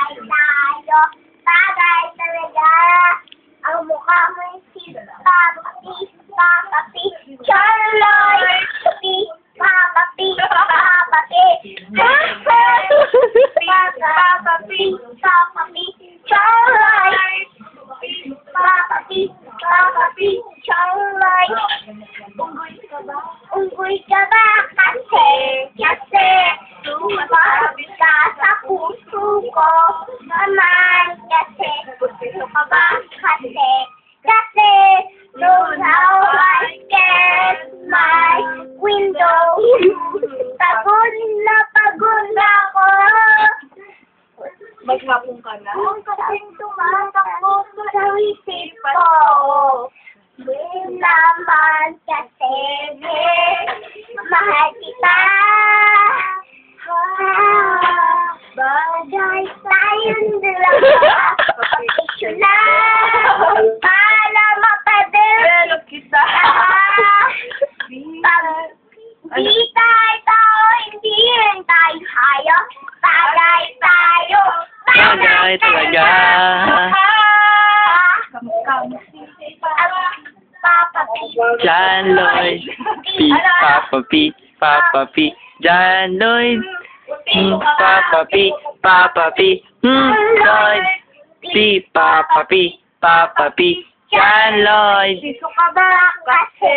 Bagay tayo. Bagay talaga. Ang mukha mo yung si Papa P. Papa P. Charloy. P. Papa P. Papa P. Papa P. Papa P. Charloy. Papa P. Papa P. Charloy. Unggoy ka ba? Kasi, lumabas ka sa puso ko naman. Kasi, gusto ka ba? Kasi, know how I get my window. Pagod na ako. Maghapon ka na? Kasing tumatakbo sa isip ko. Naman kasi mahal kita. Bagay tayong dalawa. Issue na para mapadel kita. Pag di tayo tao, hindi rin tayo hayop. Bagay tayo. Bagay talaga. Papa P. John Lloyd. P. Papa P. Papa P. John Lloyd. Papa P. Papa P. Lloyd. P. Papa P. Papa P. John Lloyd. Gusto ka ba? Kasi,